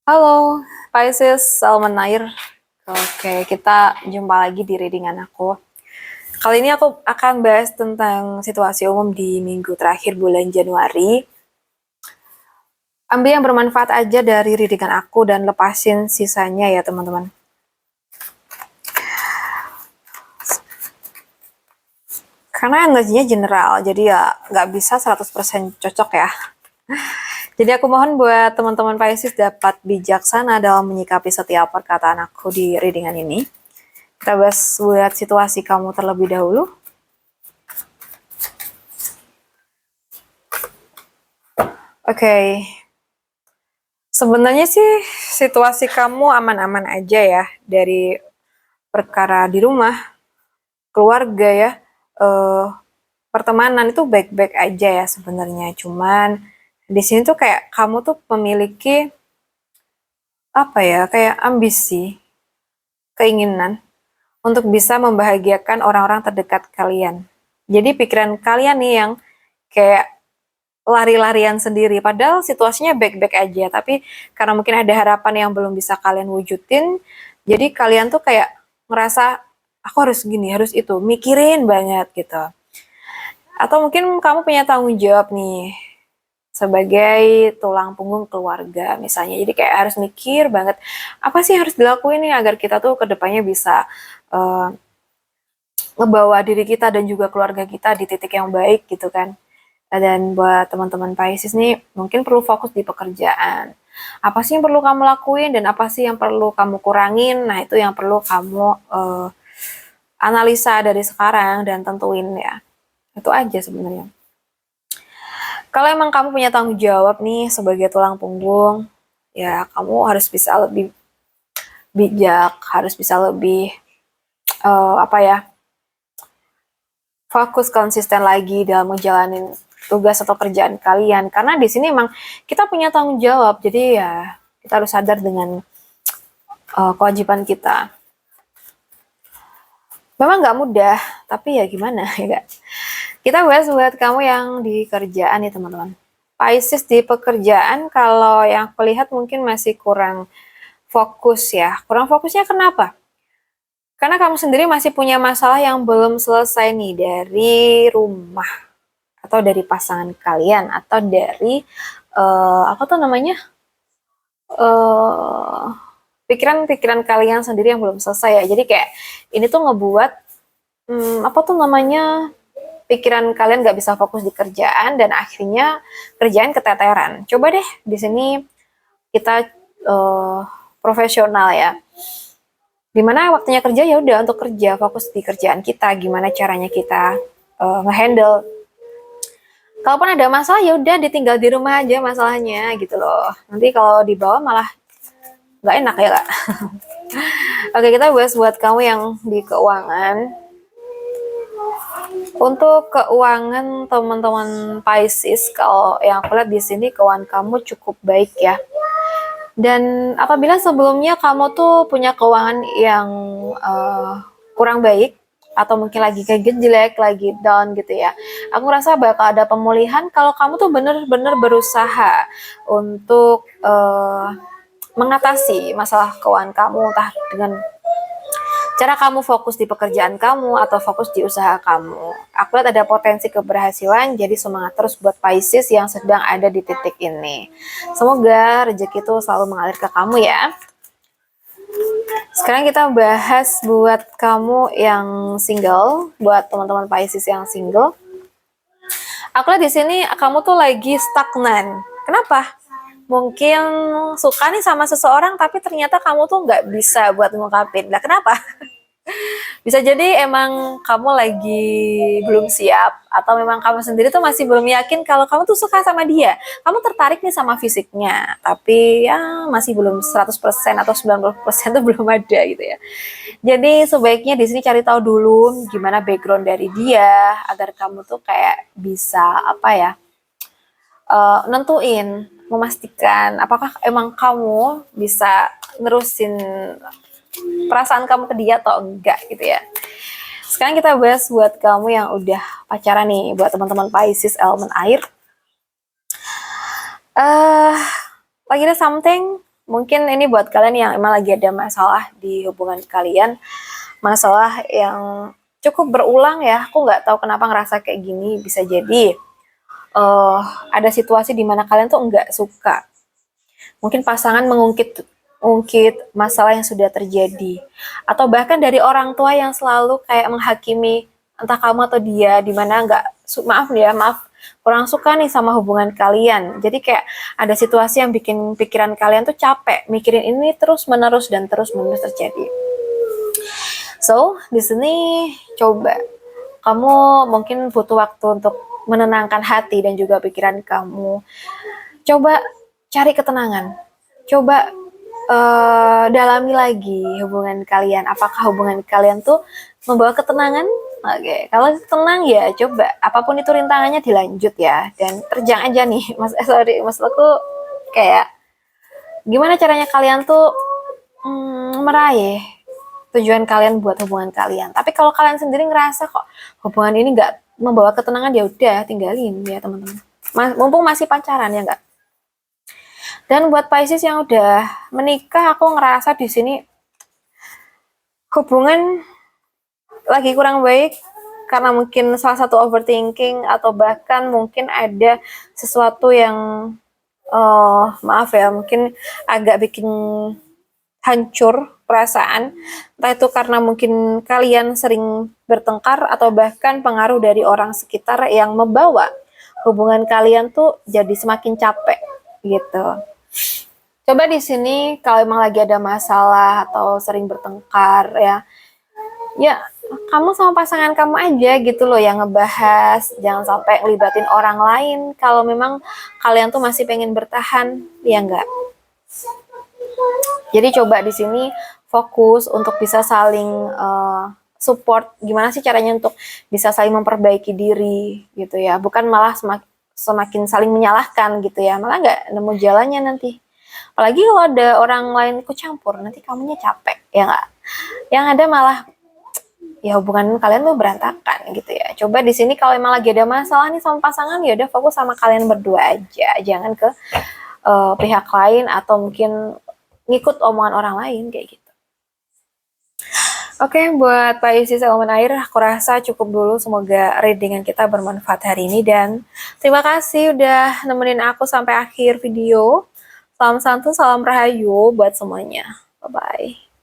Halo, Pisces Salman Nair. Oke, kita jumpa lagi di readingan aku. Kali ini aku akan bahas tentang situasi umum di minggu terakhir bulan Januari. Ambil yang bermanfaat aja dari readingan aku dan lepasin sisanya ya teman-teman. Karena energinya general, jadi ya nggak bisa 100% cocok ya. Jadi aku mohon buat teman-teman Pisces dapat bijaksana dalam menyikapi setiap perkataan aku di readingan ini. Kita bahas buat situasi kamu terlebih dahulu. Oke. Sebenarnya sih situasi kamu aman-aman aja ya dari perkara di rumah, keluarga ya, eh, pertemanan itu baik-baik aja ya sebenarnya. Cuman di sini tuh kayak kamu tuh memiliki apa ya, kayak ambisi, keinginan untuk bisa membahagiakan orang-orang terdekat kalian. Jadi pikiran kalian nih yang kayak lari-larian sendiri, padahal situasinya baik-baik aja, tapi karena mungkin ada harapan yang belum bisa kalian wujudin, jadi kalian tuh kayak ngerasa aku harus gini, harus itu, mikirin banget gitu. Atau mungkin kamu punya tanggung jawab nih sebagai tulang punggung keluarga misalnya, jadi kayak harus mikir banget apa sih harus dilakuin nih agar kita tuh kedepannya bisa uh, ngebawa diri kita dan juga keluarga kita di titik yang baik gitu kan. Dan buat teman-teman Pisces nih, mungkin perlu fokus di pekerjaan. Apa sih yang perlu kamu lakuin dan apa sih yang perlu kamu kurangin? Nah, itu yang perlu kamu analisa dari sekarang dan tentuin ya. Itu aja sebenarnya. Kalau emang kamu punya tanggung jawab nih sebagai tulang punggung, ya kamu harus bisa lebih bijak, harus bisa lebih apa ya, fokus konsisten lagi dalam menjalani tugas atau kerjaan kalian, karena di sini emang kita punya tanggung jawab, jadi ya kita harus sadar dengan kewajiban kita. Memang nggak mudah, tapi ya gimana ya gak? Kita bahas buat kamu yang di kerjaan nih teman-teman. Pisces di pekerjaan, kalau yang aku lihat mungkin masih kurang fokus ya. Kurang fokusnya kenapa? Karena kamu sendiri masih punya masalah yang belum selesai nih dari rumah atau dari pasangan kalian atau dari apa tuh namanya eh pikiran-pikiran kalian sendiri yang belum selesai ya. Jadi kayak ini tuh ngebuat apa tuh namanya pikiran kalian nggak bisa fokus di kerjaan dan akhirnya kerjaan keteteran. Coba deh di sini kita profesional ya. Dimana waktunya kerja ya udah untuk kerja, fokus di kerjaan kita. Gimana caranya kita ngehandle. Kalaupun ada masalah ya udah ditinggal di rumah aja masalahnya gitu loh. Nanti kalau dibawa malah nggak enak ya kak. Oke, kita bahas buat kamu yang di keuangan. Untuk keuangan teman-teman Pisces, kalau yang aku lihat di sini keuangan kamu cukup baik ya. Dan apabila sebelumnya kamu tuh punya keuangan yang kurang baik atau mungkin lagi kayak jelek, lagi down gitu ya. Aku rasa bakal ada pemulihan kalau kamu tuh bener-bener berusaha untuk mengatasi masalah keuangan kamu, entah dengan cara kamu fokus di pekerjaan kamu atau fokus di usaha kamu. Aku lihat ada potensi keberhasilan, jadi semangat terus buat Pisces yang sedang ada di titik ini. Semoga rezeki itu selalu mengalir ke kamu ya. Sekarang kita bahas buat kamu yang single, buat teman-teman Pisces yang single. Aku lihat di sini kamu tuh lagi stagnan. Kenapa? Mungkin suka nih sama seseorang tapi ternyata kamu tuh nggak bisa buat ngungkapin. Nah, kenapa? Bisa jadi emang kamu lagi belum siap atau memang kamu sendiri tuh masih belum yakin kalau kamu tuh suka sama dia. Kamu tertarik nih sama fisiknya, tapi ya masih belum 100% atau 90% tuh belum ada gitu ya. Jadi sebaiknya di sini cari tahu dulu gimana background dari dia agar kamu tuh kayak bisa apa ya? Nentuin, memastikan apakah emang kamu bisa nerusin perasaan kamu ke dia atau enggak gitu ya. Sekarang kita bahas buat kamu yang udah pacaran nih, buat teman-teman Pisces elemen air. Lagi ada something Mungkin ini buat kalian yang emang lagi ada masalah di hubungan kalian, masalah yang cukup berulang ya. Aku nggak tahu kenapa ngerasa kayak gini. Bisa jadi ada situasi di mana kalian tuh nggak suka. Mungkin pasangan mengungkit masalah yang sudah terjadi, atau bahkan dari orang tua yang selalu kayak menghakimi entah kamu atau dia, dimana nggak maaf kurang suka nih sama hubungan kalian. Jadi kayak ada situasi yang bikin pikiran kalian tuh capek mikirin ini terus menerus dan terus menerus terjadi. So di sini coba kamu mungkin butuh waktu untuk menenangkan hati dan juga pikiran kamu. Coba cari ketenangan. Coba dalami lagi hubungan kalian. Apakah hubungan kalian tuh membawa ketenangan? Oke, kalau tenang ya coba apapun itu rintangannya dilanjut ya, dan terjang aja nih. Maksudku kayak gimana caranya kalian tuh meraih tujuan kalian buat hubungan kalian. Tapi kalau kalian sendiri ngerasa kok hubungan ini nggak membawa ketenangan, ya udah tinggalin ya teman-teman. Mumpung masih pacaran ya nggak. Dan buat Pisces yang udah menikah, aku ngerasa di sini hubungan lagi kurang baik karena mungkin salah satu overthinking, atau bahkan mungkin ada sesuatu yang maaf ya, mungkin agak bikin hancur perasaan. Entah itu karena mungkin kalian sering bertengkar, atau bahkan pengaruh dari orang sekitar yang membawa hubungan kalian tuh jadi semakin capek gitu. Coba di sini kalau emang lagi ada masalah atau sering bertengkar ya kamu sama pasangan kamu aja gitu loh yang ngebahas, jangan sampai ngelibatin orang lain kalau memang kalian tuh masih pengen bertahan, ya enggak. Jadi coba di sini fokus untuk bisa saling support, gimana sih caranya untuk bisa saling memperbaiki diri gitu ya, bukan malah semakin saling menyalahkan gitu ya, malah nggak nemu jalannya nanti. Apalagi kalau ada orang lain ikut campur, nanti kamunya capek, ya nggak? Yang ada malah ya hubungan kalian tuh berantakan gitu ya. Coba di sini kalau emang lagi ada masalah nih sama pasangan, ya udah fokus sama kalian berdua aja, jangan ke pihak lain atau mungkin ngikut omongan orang lain kayak gitu. Oke, buat Pisces elemen air, aku rasa cukup dulu. Semoga readingan kita bermanfaat hari ini, dan terima kasih udah nemenin aku sampai akhir video. Salam santun, salam rahayu buat semuanya. Bye-bye.